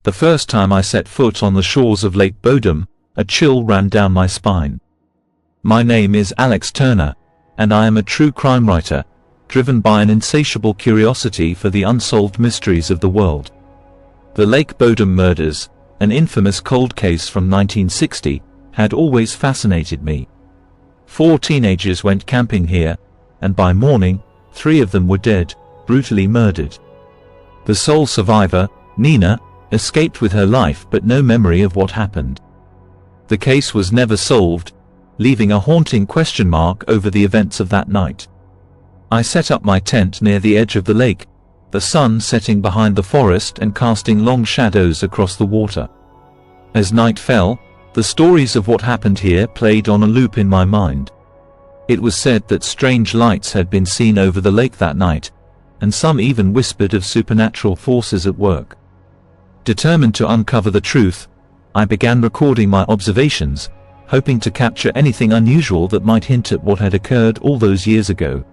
The first time I set foot on the shores of Lake Bodom, a chill ran down my spine. My name is Alex Turner, and I am a true crime writer, driven by an insatiable curiosity for the unsolved mysteries of the world. The Lake Bodom murders, an infamous cold case from 1960, had always fascinated me. 4 teenagers went camping here, and by morning, 3 of them were dead, brutally murdered. The sole survivor, Nina, escaped with her life but no memory of what happened. The case was never solved, leaving a haunting question mark over the events of that night. I set up my tent near the edge of the lake, the sun setting behind the forest and casting long shadows across the water. As night fell, the stories of what happened here played on a loop in my mind. It was said that strange lights had been seen over the lake that night, and some even whispered of supernatural forces at work. Determined to uncover the truth, I began recording my observations, hoping to capture anything unusual that might hint at what had occurred all those years ago.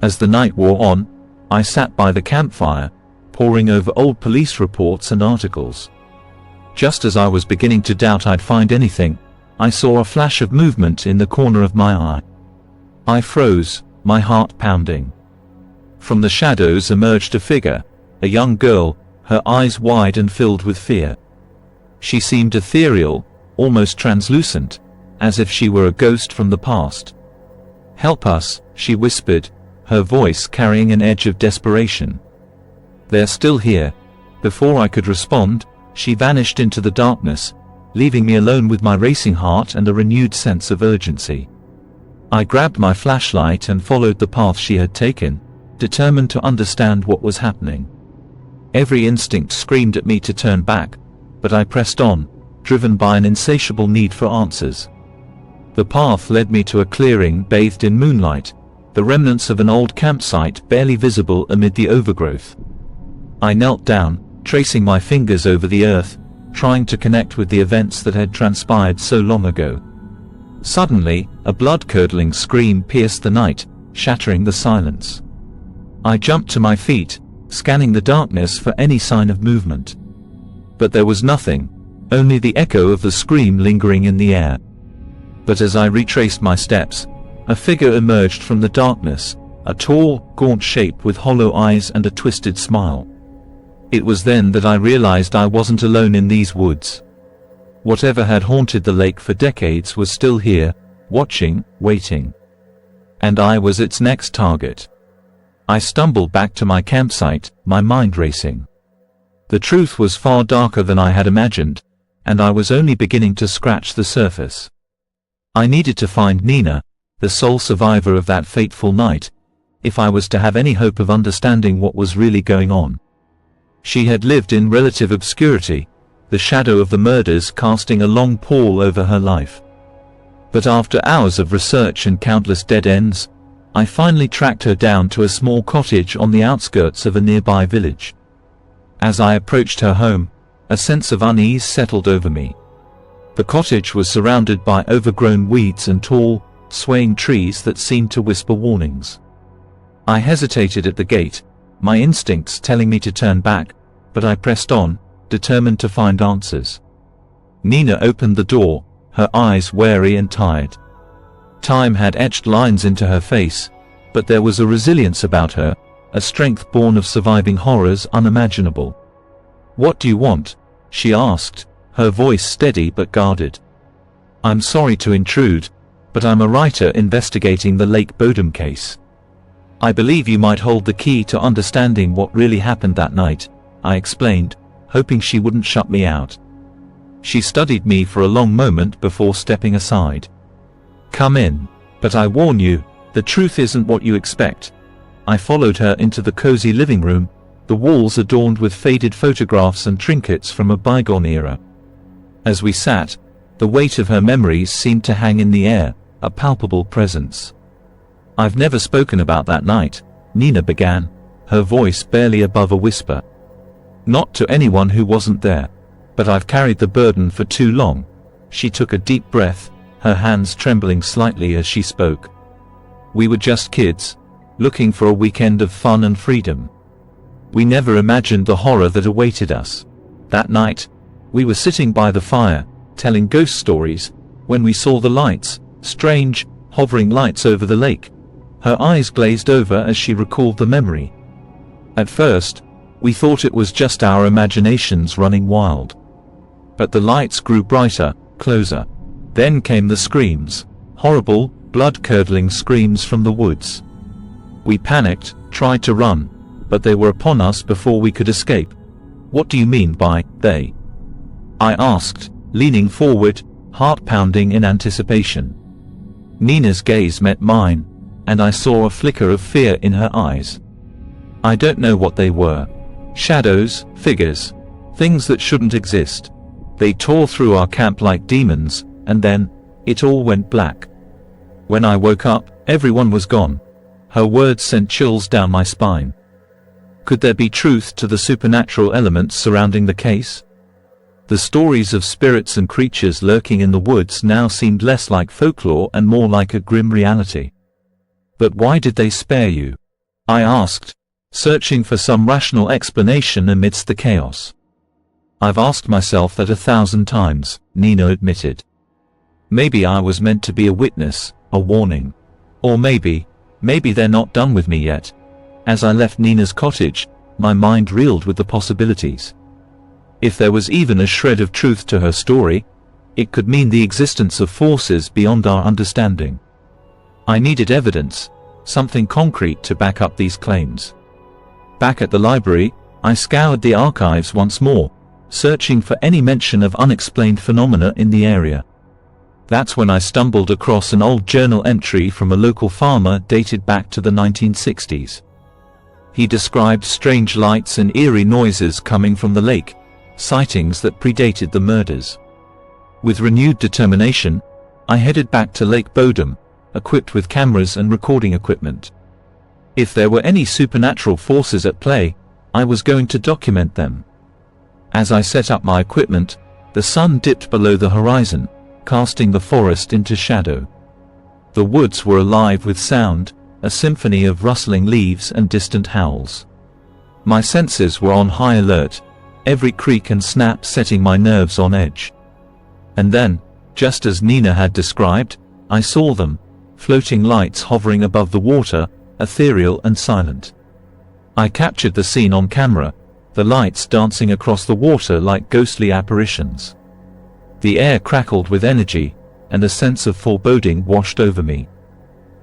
As the night wore on, I sat by the campfire, poring over old police reports and articles. Just as I was beginning to doubt I'd find anything, I saw a flash of movement in the corner of my eye. I froze, my heart pounding. From the shadows emerged a figure, a young girl, her eyes wide and filled with fear. She seemed ethereal, almost translucent, as if she were a ghost from the past. "Help us," she whispered, her voice carrying an edge of desperation. "They're still here." Before I could respond, she vanished into the darkness, leaving me alone with my racing heart and a renewed sense of urgency. I grabbed my flashlight and followed the path she had taken, determined to understand what was happening. Every instinct screamed at me to turn back, but I pressed on, driven by an insatiable need for answers. The path led me to a clearing bathed in moonlight, the remnants of an old campsite barely visible amid the overgrowth. I knelt down, tracing my fingers over the earth, trying to connect with the events that had transpired so long ago. Suddenly, a blood-curdling scream pierced the night, shattering the silence. I jumped to my feet, scanning the darkness for any sign of movement. But there was nothing, only the echo of the scream lingering in the air. But as I retraced my steps, a figure emerged from the darkness, a tall, gaunt shape with hollow eyes and a twisted smile. It was then that I realized I wasn't alone in these woods. Whatever had haunted the lake for decades was still here, watching, waiting. And I was its next target. I stumbled back to my campsite, my mind racing. The truth was far darker than I had imagined, and I was only beginning to scratch the surface. I needed to find Nina, the sole survivor of that fateful night, if I was to have any hope of understanding what was really going on. She had lived in relative obscurity, the shadow of the murders casting a long pall over her life. But after hours of research and countless dead ends, I finally tracked her down to a small cottage on the outskirts of a nearby village. As I approached her home, a sense of unease settled over me. The cottage was surrounded by overgrown weeds and tall, swaying trees that seemed to whisper warnings. I hesitated at the gate, my instincts telling me to turn back, but I pressed on, determined to find answers. Nina opened the door, her eyes wary and tired. Time had etched lines into her face, but there was a resilience about her, a strength born of surviving horrors unimaginable. "What do you want?" she asked, her voice steady but guarded. "I'm sorry to intrude, but I'm a writer investigating the Lake Bodom case. I believe you might hold the key to understanding what really happened that night," I explained, hoping she wouldn't shut me out. She studied me for a long moment before stepping aside. "Come in, but I warn you, the truth isn't what you expect." I followed her into the cozy living room, the walls adorned with faded photographs and trinkets from a bygone era. As we sat, the weight of her memories seemed to hang in the air, a palpable presence. "I've never spoken about that night," Nina began, her voice barely above a whisper. "Not to anyone who wasn't there. But I've carried the burden for too long." She took a deep breath, her hands trembling slightly as she spoke. "We were just kids, looking for a weekend of fun and freedom. We never imagined the horror that awaited us. That night, we were sitting by the fire, telling ghost stories, when we saw the lights, strange, hovering lights over the lake. Her eyes glazed over as she recalled the memory. At first, we thought it was just our imaginations running wild. But the lights grew brighter, closer. Then came the screams, horrible, blood-curdling screams from the woods. We panicked, tried to run, but they were upon us before we could escape. What do you mean by they? I asked, leaning forward, heart pounding in anticipation. Nina's gaze met mine, and I saw a flicker of fear in her eyes. I don't know what they were. Shadows, figures, things that shouldn't exist. They tore through our camp like demons, and then, it all went black. When I woke up, everyone was gone. Her words sent chills down my spine. Could there be truth to the supernatural elements surrounding the case? The stories of spirits and creatures lurking in the woods now seemed less like folklore and more like a grim reality. But why did they spare you? I asked, searching for some rational explanation amidst the chaos. I've asked myself that 1,000 times, Nina admitted. Maybe I was meant to be a witness, a warning. Or maybe they're not done with me yet. As I left Nina's cottage, my mind reeled with the possibilities. If there was even a shred of truth to her story, it could mean the existence of forces beyond our understanding. I needed evidence, something concrete to back up these claims. Back at the library, I scoured the archives once more, searching for any mention of unexplained phenomena in the area. That's when I stumbled across an old journal entry from a local farmer dated back to the 1960s. He described strange lights and eerie noises coming from the lake, sightings that predated the murders. With renewed determination, I headed back to Lake Bodom, equipped with cameras and recording equipment. If there were any supernatural forces at play, I was going to document them. As I set up my equipment, the sun dipped below the horizon, casting the forest into shadow. The woods were alive with sound, a symphony of rustling leaves and distant howls. My senses were on high alert, every creak and snap setting my nerves on edge. And then, just as Nina had described, I saw them, floating lights hovering above the water, ethereal and silent. I captured the scene on camera, the lights dancing across the water like ghostly apparitions. The air crackled with energy, and a sense of foreboding washed over me.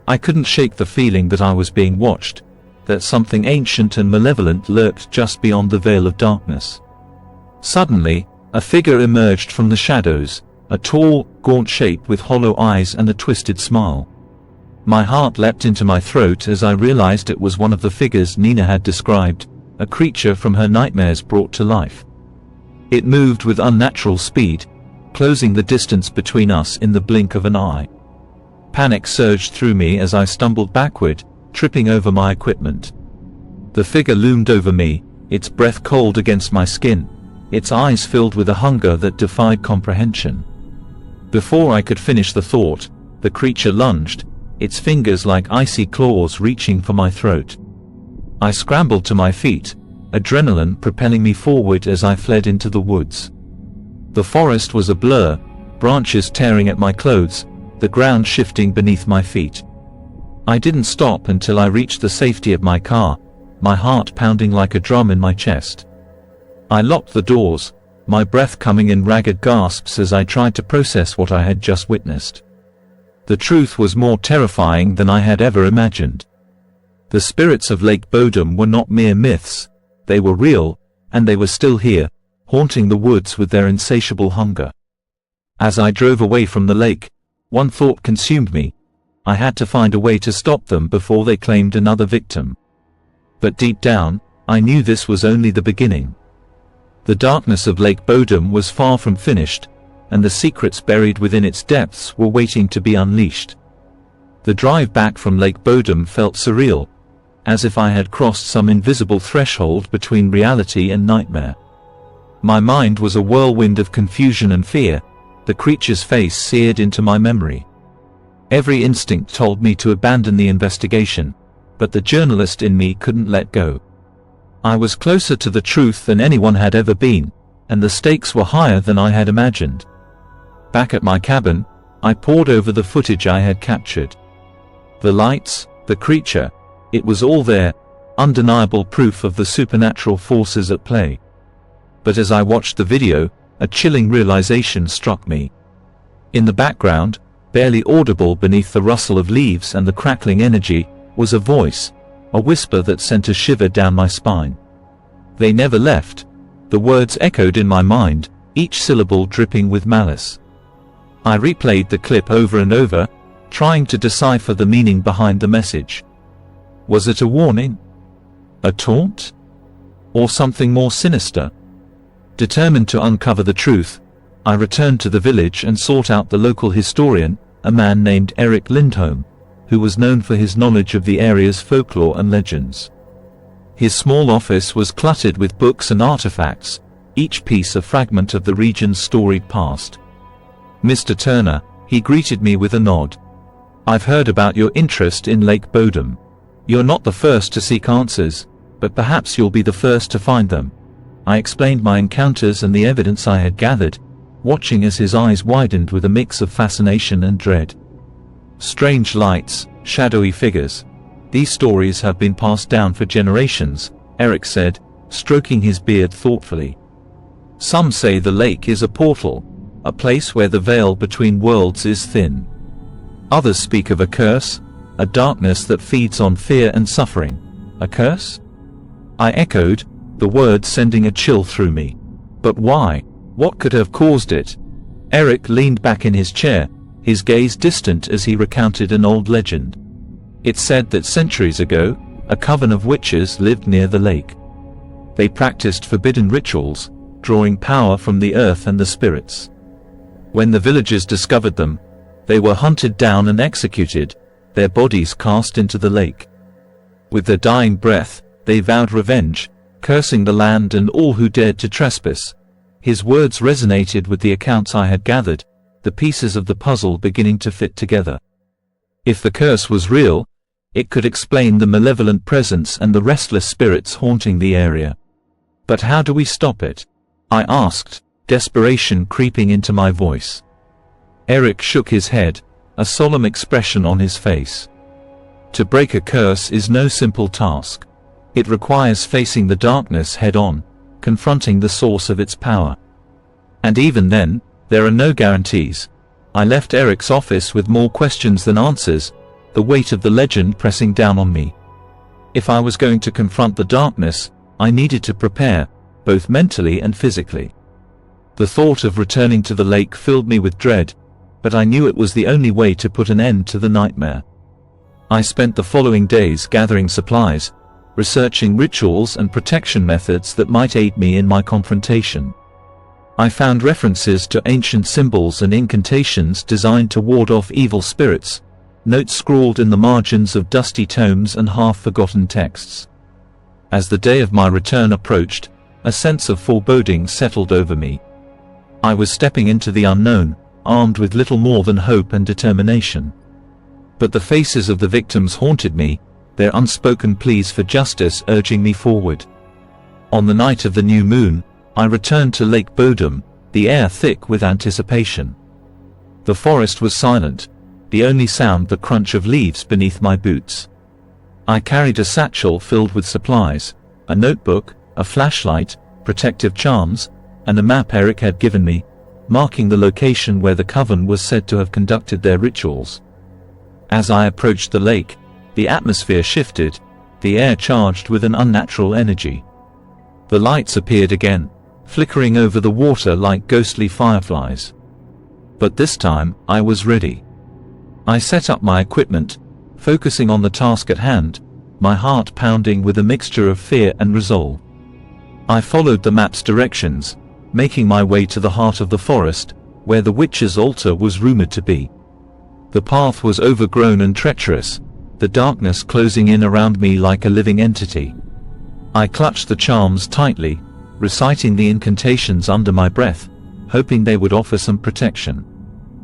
I couldn't shake the feeling that I was being watched, that something ancient and malevolent lurked just beyond the veil of darkness. Suddenly, a figure emerged from the shadows, a tall, gaunt shape with hollow eyes and a twisted smile. My heart leapt into my throat as I realized it was one of the figures Nina had described, a creature from her nightmares brought to life. It moved with unnatural speed, closing the distance between us in the blink of an eye. Panic surged through me as I stumbled backward, tripping over my equipment. The figure loomed over me, its breath cold against my skin, its eyes filled with a hunger that defied comprehension. Before I could finish the thought, the creature lunged, its fingers like icy claws reaching for my throat. I scrambled to my feet, adrenaline propelling me forward as I fled into the woods. The forest was a blur, branches tearing at my clothes, the ground shifting beneath my feet. I didn't stop until I reached the safety of my car, my heart pounding like a drum in my chest. I locked the doors, my breath coming in ragged gasps as I tried to process what I had just witnessed. The truth was more terrifying than I had ever imagined. The spirits of Lake Bodom were not mere myths, they were real, and they were still here, haunting the woods with their insatiable hunger. As I drove away from the lake, one thought consumed me. I had to find a way to stop them before they claimed another victim. But deep down, I knew this was only the beginning. The darkness of Lake Bodom was far from finished, and the secrets buried within its depths were waiting to be unleashed. The drive back from Lake Bodom felt surreal, as if I had crossed some invisible threshold between reality and nightmare. My mind was a whirlwind of confusion and fear, the creature's face seared into my memory. Every instinct told me to abandon the investigation, but the journalist in me couldn't let go. I was closer to the truth than anyone had ever been, and the stakes were higher than I had imagined. Back at my cabin, I pored over the footage I had captured. The lights, the creature, it was all there, undeniable proof of the supernatural forces at play. But as I watched the video, a chilling realization struck me. In the background, barely audible beneath the rustle of leaves and the crackling energy, was a voice, a whisper that sent a shiver down my spine. They never left. The words echoed in my mind, each syllable dripping with malice. I replayed the clip over and over, trying to decipher the meaning behind the message. Was it a warning? A taunt? Or something more sinister? Determined to uncover the truth, I returned to the village and sought out the local historian, a man named Eric Lindholm, who was known for his knowledge of the area's folklore and legends. His small office was cluttered with books and artifacts, each piece a fragment of the region's storied past. "Mr. Turner," he greeted me with a nod. "I've heard about your interest in Lake Bodom. You're not the first to seek answers, but perhaps you'll be the first to find them." I explained my encounters and the evidence I had gathered, watching as his eyes widened with a mix of fascination and dread. "Strange lights, shadowy figures. These stories have been passed down for generations," Eric said, stroking his beard thoughtfully. "Some say the lake is a portal, a place where the veil between worlds is thin. Others speak of a curse, a darkness that feeds on fear and suffering." "A curse?" I echoed, the word sending a chill through me. "But why? What could have caused it?" Eric leaned back in his chair, his gaze distant as he recounted an old legend. It said that centuries ago, a coven of witches lived near the lake. They practiced forbidden rituals, drawing power from the earth and the spirits. When the villagers discovered them, they were hunted down and executed, their bodies cast into the lake. With their dying breath, they vowed revenge, cursing the land and all who dared to trespass. His words resonated with the accounts I had gathered, the pieces of the puzzle beginning to fit together. If the curse was real, it could explain the malevolent presence and the restless spirits haunting the area. "But how do we stop it?" I asked, desperation creeping into my voice. Eric shook his head, a solemn expression on his face. "To break a curse is no simple task. It requires facing the darkness head-on, confronting the source of its power. And even then, there are no guarantees." I left Eric's office with more questions than answers, the weight of the legend pressing down on me. If I was going to confront the darkness, I needed to prepare, both mentally and physically. The thought of returning to the lake filled me with dread, but I knew it was the only way to put an end to the nightmare. I spent the following days gathering supplies, researching rituals and protection methods that might aid me in my confrontation. I found references to ancient symbols and incantations designed to ward off evil spirits, notes scrawled in the margins of dusty tomes and half-forgotten texts. As the day of my return approached, a sense of foreboding settled over me. I was stepping into the unknown, armed with little more than hope and determination. But the faces of the victims haunted me, their unspoken pleas for justice urging me forward. On the night of the new moon, I returned to Lake Bodom, the air thick with anticipation. The forest was silent, the only sound the crunch of leaves beneath my boots. I carried a satchel filled with supplies, a notebook, a flashlight, protective charms, and a map Eric had given me, marking the location where the coven was said to have conducted their rituals. As I approached the lake, the atmosphere shifted, the air charged with an unnatural energy. The lights appeared again, flickering over the water like ghostly fireflies. But this time, I was ready. I set up my equipment, focusing on the task at hand, my heart pounding with a mixture of fear and resolve. I followed the map's directions, making my way to the heart of the forest, where the witch's altar was rumored to be. The path was overgrown and treacherous, the darkness closing in around me like a living entity. I clutched the charms tightly, reciting the incantations under my breath, hoping they would offer some protection.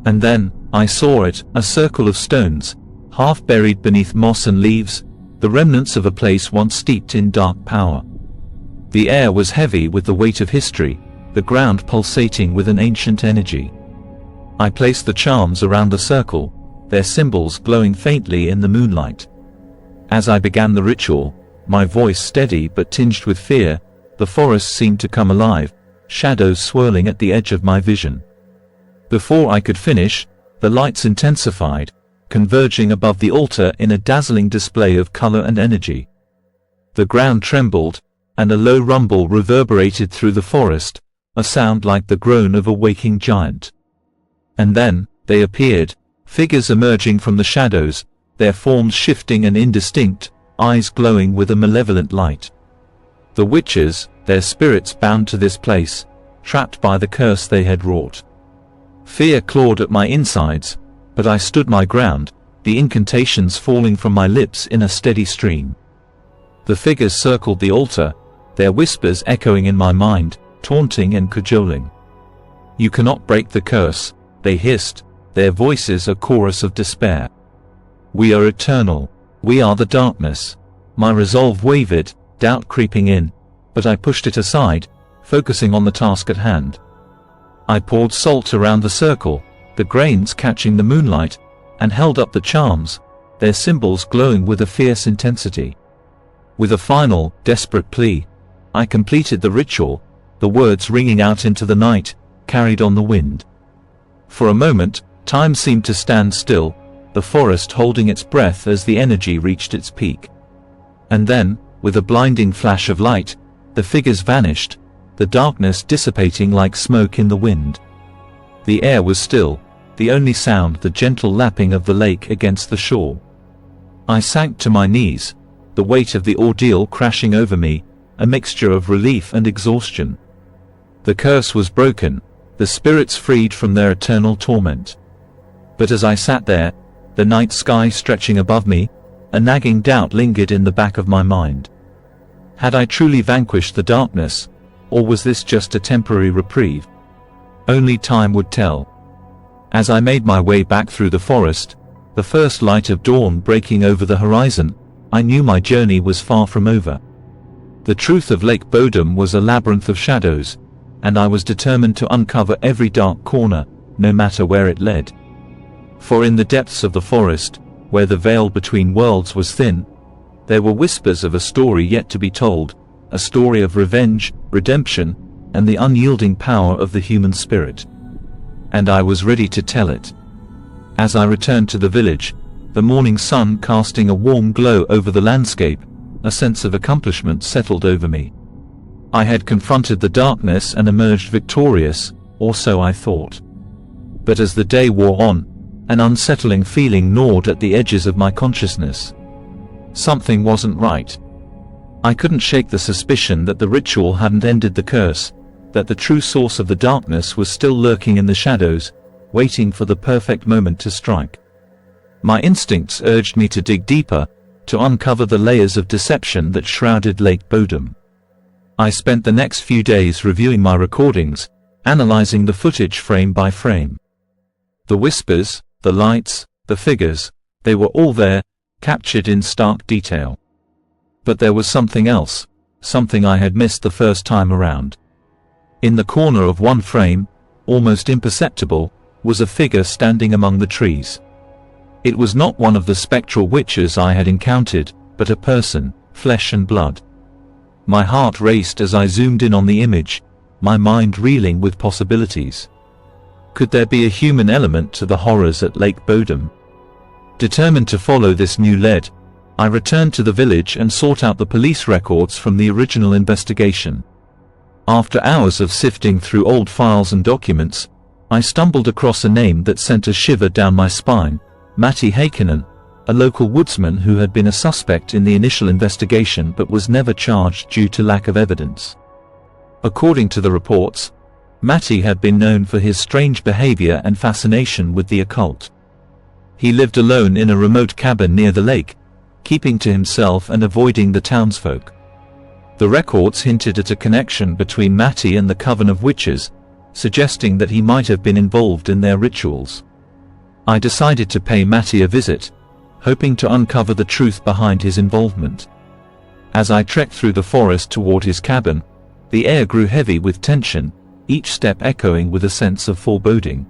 And then, I saw it, a circle of stones, half buried beneath moss and leaves, the remnants of a place once steeped in dark power. The air was heavy with the weight of history, the ground pulsating with an ancient energy. I placed the charms around the circle, their symbols glowing faintly in the moonlight. As I began the ritual, my voice steady but tinged with fear, the forest seemed to come alive, shadows swirling at the edge of my vision. Before I could finish, the lights intensified, converging above the altar in a dazzling display of color and energy. The ground trembled, and a low rumble reverberated through the forest, a sound like the groan of a waking giant. And then, they appeared, figures emerging from the shadows, their forms shifting and indistinct, eyes glowing with a malevolent light. The witches, their spirits bound to this place, trapped by the curse they had wrought. Fear clawed at my insides, but I stood my ground, the incantations falling from my lips in a steady stream. The figures circled the altar, their whispers echoing in my mind, taunting and cajoling. "You cannot break the curse," they hissed, their voices a chorus of despair. "We are eternal. We are the darkness." My resolve wavered, doubt creeping in, but I pushed it aside, focusing on the task at hand. I poured salt around the circle, the grains catching the moonlight, and held up the charms, their symbols glowing with a fierce intensity. With a final, desperate plea, I completed the ritual, the words ringing out into the night, carried on the wind. For a moment, time seemed to stand still, the forest holding its breath as the energy reached its peak. And then, with a blinding flash of light, the figures vanished, the darkness dissipating like smoke in the wind. The air was still, the only sound the gentle lapping of the lake against the shore. I sank to my knees, the weight of the ordeal crashing over me, a mixture of relief and exhaustion. The curse was broken, the spirits freed from their eternal torment. But as I sat there, the night sky stretching above me, a nagging doubt lingered in the back of my mind. Had I truly vanquished the darkness, or was this just a temporary reprieve? Only time would tell. As I made my way back through the forest, the first light of dawn breaking over the horizon, I knew my journey was far from over. The truth of Lake Bodom was a labyrinth of shadows, and I was determined to uncover every dark corner, no matter where it led. For in the depths of the forest, where the veil between worlds was thin, there were whispers of a story yet to be told, a story of revenge, redemption, and the unyielding power of the human spirit. And I was ready to tell it. As I returned to the village, the morning sun casting a warm glow over the landscape, a sense of accomplishment settled over me. I had confronted the darkness and emerged victorious, or so I thought. But as the day wore on, an unsettling feeling gnawed at the edges of my consciousness. Something wasn't right. I couldn't shake the suspicion that the ritual hadn't ended the curse, that the true source of the darkness was still lurking in the shadows, waiting for the perfect moment to strike. My instincts urged me to dig deeper, to uncover the layers of deception that shrouded Lake Bodom. I spent the next few days reviewing my recordings, analyzing the footage frame by frame. The whispers, the lights, the figures, they were all there, captured in stark detail. But there was something else, something I had missed the first time around. In the corner of one frame, almost imperceptible, was a figure standing among the trees. It was not one of the spectral witches I had encountered, but a person, flesh and blood. My heart raced as I zoomed in on the image, my mind reeling with possibilities. Could there be a human element to the horrors at Lake Bodom? Determined to follow this new lead, I returned to the village and sought out the police records from the original investigation. After hours of sifting through old files and documents, I stumbled across a name that sent a shiver down my spine: Matti Heikkinen, a local woodsman who had been a suspect in the initial investigation but was never charged due to lack of evidence. According to the reports, Matti had been known for his strange behavior and fascination with the occult. He lived alone in a remote cabin near the lake, keeping to himself and avoiding the townsfolk. The records hinted at a connection between Matti and the Coven of Witches, suggesting that he might have been involved in their rituals. I decided to pay Matti a visit, hoping to uncover the truth behind his involvement. As I trekked through the forest toward his cabin, the air grew heavy with tension, each step echoing with a sense of foreboding.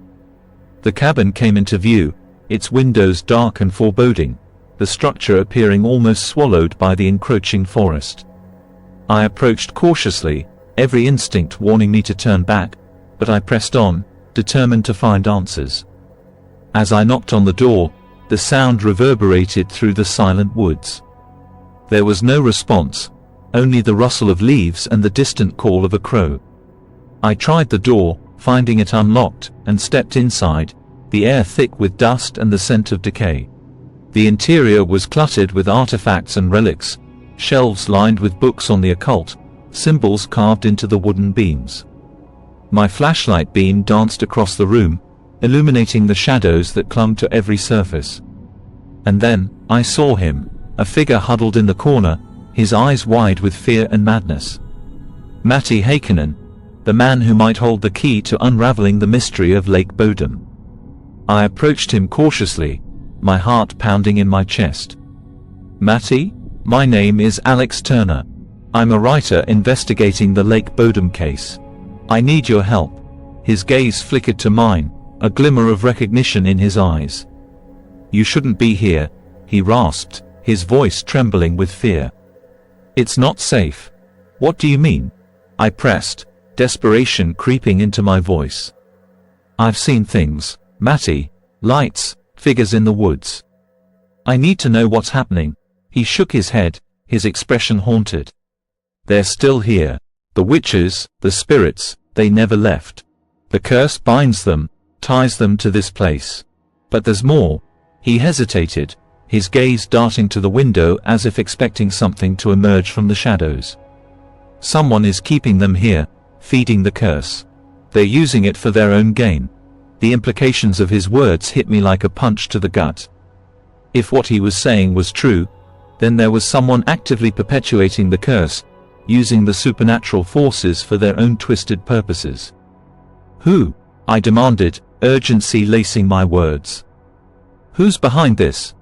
The cabin came into view, its windows dark and foreboding, the structure appearing almost swallowed by the encroaching forest. I approached cautiously, every instinct warning me to turn back, but I pressed on, determined to find answers. As I knocked on the door, the sound reverberated through the silent woods. There was no response, only the rustle of leaves and the distant call of a crow. I tried the door, finding it unlocked, and stepped inside, the air thick with dust and the scent of decay. The interior was cluttered with artifacts and relics, shelves lined with books on the occult, symbols carved into the wooden beams. My flashlight beam danced across the room, illuminating the shadows that clung to every surface. And then, I saw him, a figure huddled in the corner, his eyes wide with fear and madness. Matti Heikkinen, the man who might hold the key to unraveling the mystery of Lake Bodom. I approached him cautiously, my heart pounding in my chest. Matti, my name is Alex Turner. I'm a writer investigating the Lake Bodom case. I need your help. His gaze flickered to mine, a glimmer of recognition in his eyes. You shouldn't be here, he rasped, his voice trembling with fear. It's not safe. What do you mean? I pressed, desperation creeping into my voice. I've seen things, Matti, lights, figures in the woods. I need to know what's happening. He shook his head, his expression haunted. They're still here. The witches, the spirits, they never left. The curse binds them, ties them to this place. But there's more. He hesitated, his gaze darting to the window as if expecting something to emerge from the shadows. Someone is keeping them here, feeding the curse. They're using it for their own gain. The implications of his words hit me like a punch to the gut. If what he was saying was true, then there was someone actively perpetuating the curse, using the supernatural forces for their own twisted purposes. Who? I demanded, urgency lacing my words. Who's behind this?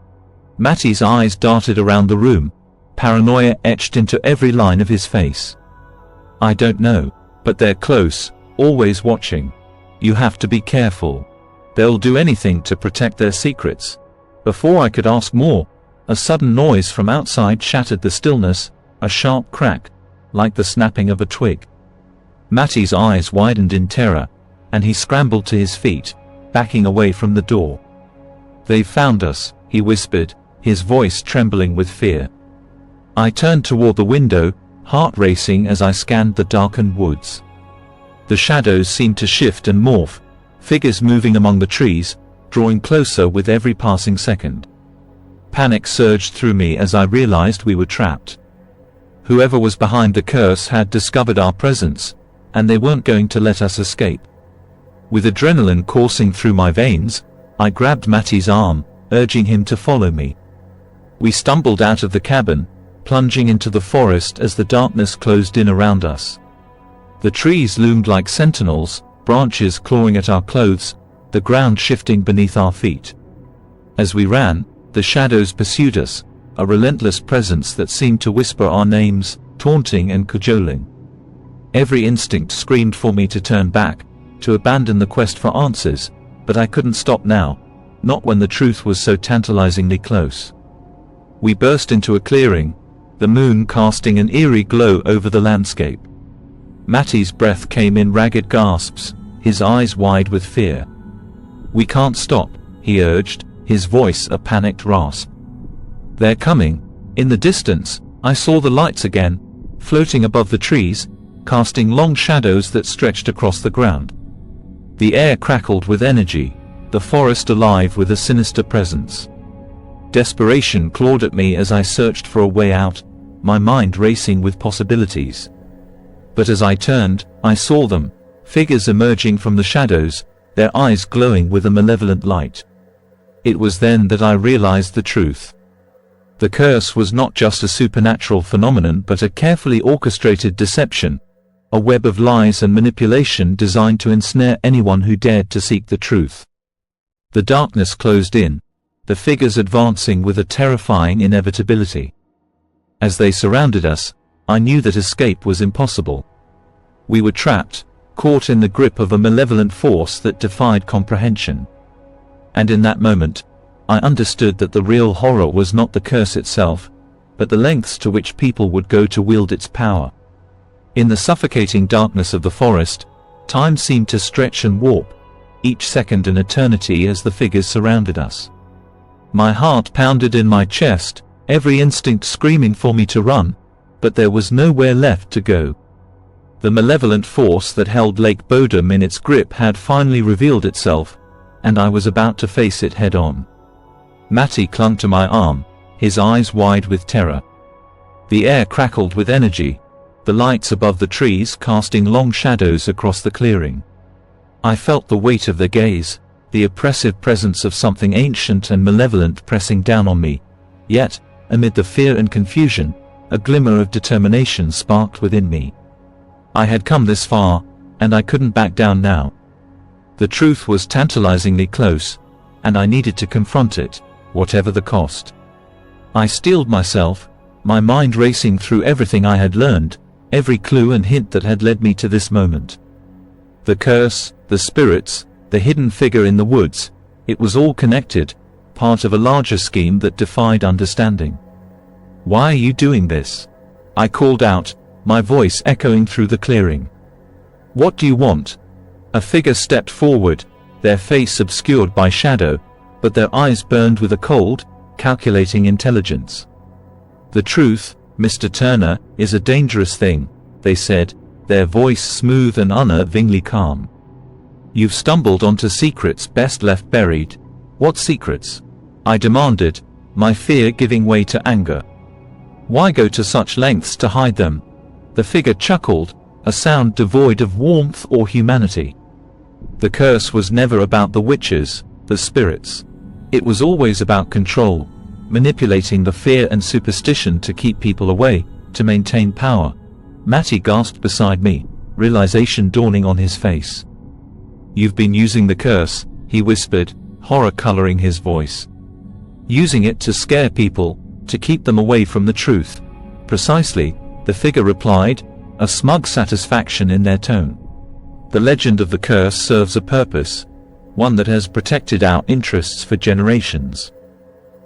Matti's eyes darted around the room, paranoia etched into every line of his face. I don't know, but they're close, always watching. You have to be careful. They'll do anything to protect their secrets. Before I could ask more, a sudden noise from outside shattered the stillness, a sharp crack, like the snapping of a twig. Matti's eyes widened in terror, and he scrambled to his feet, backing away from the door. They've found us, he whispered, his voice trembling with fear. I turned toward the window, heart racing as I scanned the darkened woods. The shadows seemed to shift and morph, figures moving among the trees, drawing closer with every passing second. Panic surged through me as I realized we were trapped. Whoever was behind the curse had discovered our presence, and they weren't going to let us escape. With adrenaline coursing through my veins, I grabbed Matti's arm, urging him to follow me. We stumbled out of the cabin, plunging into the forest as the darkness closed in around us. The trees loomed like sentinels, branches clawing at our clothes, the ground shifting beneath our feet. As we ran, the shadows pursued us, a relentless presence that seemed to whisper our names, taunting and cajoling. Every instinct screamed for me to turn back, to abandon the quest for answers, but I couldn't stop now, not when the truth was so tantalizingly close. We burst into a clearing, the moon casting an eerie glow over the landscape. Matti's breath came in ragged gasps, his eyes wide with fear. We can't stop, he urged, his voice a panicked rasp. They're coming. In the distance, I saw the lights again, floating above the trees, casting long shadows that stretched across the ground. The air crackled with energy, the forest alive with a sinister presence. Desperation clawed at me as I searched for a way out, my mind racing with possibilities. But as I turned, I saw them, figures emerging from the shadows, their eyes glowing with a malevolent light. It was then that I realized the truth. The curse was not just a supernatural phenomenon but a carefully orchestrated deception, a web of lies and manipulation designed to ensnare anyone who dared to seek the truth. The darkness closed in, the figures advancing with a terrifying inevitability. As they surrounded us, I knew that escape was impossible. We were trapped, caught in the grip of a malevolent force that defied comprehension. And in that moment, I understood that the real horror was not the curse itself, but the lengths to which people would go to wield its power. In the suffocating darkness of the forest, time seemed to stretch and warp, each second an eternity as the figures surrounded us. My heart pounded in my chest, every instinct screaming for me to run, but there was nowhere left to go. The malevolent force that held Lake Bodom in its grip had finally revealed itself, and I was about to face it head-on. Matty clung to my arm, his eyes wide with terror. The air crackled with energy, the lights above the trees casting long shadows across the clearing. I felt the weight of their gaze, the oppressive presence of something ancient and malevolent pressing down on me, yet, amid the fear and confusion, a glimmer of determination sparked within me. I had come this far, and I couldn't back down now. The truth was tantalizingly close, and I needed to confront it, whatever the cost. I steeled myself, my mind racing through everything I had learned, every clue and hint that had led me to this moment. The curse, the spirits, the hidden figure in the woods, it was all connected, part of a larger scheme that defied understanding. "Why are you doing this?" I called out, my voice echoing through the clearing. "What do you want?" A figure stepped forward, their face obscured by shadow, but their eyes burned with a cold, calculating intelligence. "The truth, Mr. Turner, is a dangerous thing," they said, their voice smooth and unnervingly calm. "You've stumbled onto secrets best left buried." "What secrets?" I demanded, my fear giving way to anger. "Why go to such lengths to hide them?" The figure chuckled, a sound devoid of warmth or humanity. "The curse was never about the witches, the spirits. It was always about control, manipulating the fear and superstition to keep people away, to maintain power." Matty gasped beside me, realization dawning on his face. "You've been using the curse," he whispered, horror coloring his voice. "Using it to scare people, to keep them away from the truth." "Precisely," the figure replied, a smug satisfaction in their tone. "The legend of the curse serves a purpose, one that has protected our interests for generations.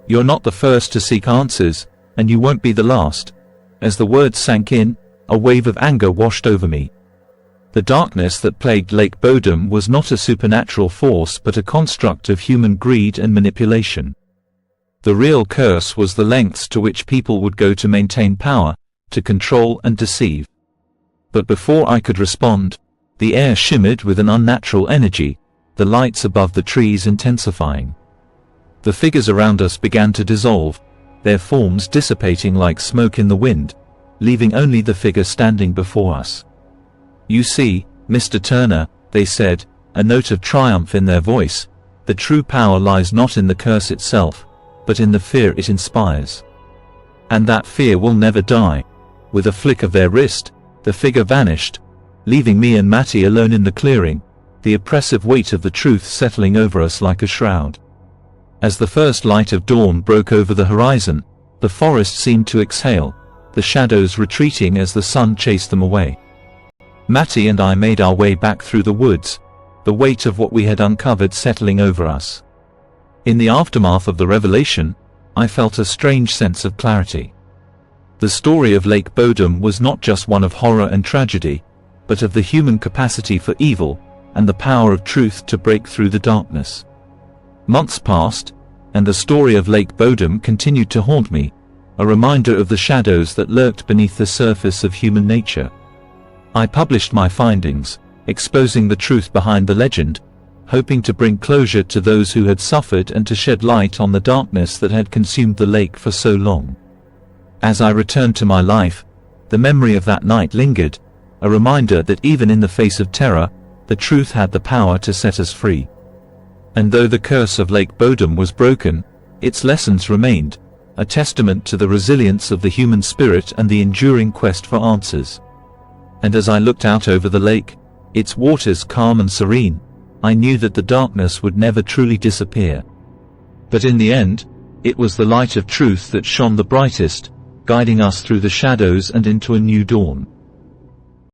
You're not the first to seek answers, and you won't be the last." As the words sank in, a wave of anger washed over me. The darkness that plagued Lake Bodom was not a supernatural force but a construct of human greed and manipulation. The real curse was the lengths to which people would go to maintain power, to control and deceive. But before I could respond, the air shimmered with an unnatural energy, the lights above the trees intensifying. The figures around us began to dissolve, their forms dissipating like smoke in the wind, leaving only the figure standing before us. "You see, Mr. Turner," they said, a note of triumph in their voice, "the true power lies not in the curse itself, but in the fear it inspires. And that fear will never die." With a flick of their wrist, the figure vanished, leaving me and Matty alone in the clearing, the oppressive weight of the truth settling over us like a shroud. As the first light of dawn broke over the horizon, the forest seemed to exhale, the shadows retreating as the sun chased them away. Matty and I made our way back through the woods, the weight of what we had uncovered settling over us. In the aftermath of the revelation, I felt a strange sense of clarity. The story of Lake Bodom was not just one of horror and tragedy, but of the human capacity for evil, and the power of truth to break through the darkness. Months passed, and the story of Lake Bodom continued to haunt me, a reminder of the shadows that lurked beneath the surface of human nature. I published my findings, exposing the truth behind the legend, hoping to bring closure to those who had suffered and to shed light on the darkness that had consumed the lake for so long. As I returned to my life, the memory of that night lingered, a reminder that even in the face of terror, the truth had the power to set us free. And though the curse of Lake Bodom was broken, its lessons remained, a testament to the resilience of the human spirit and the enduring quest for answers. And as I looked out over the lake, its waters calm and serene, I knew that the darkness would never truly disappear. But in the end, it was the light of truth that shone the brightest, guiding us through the shadows and into a new dawn.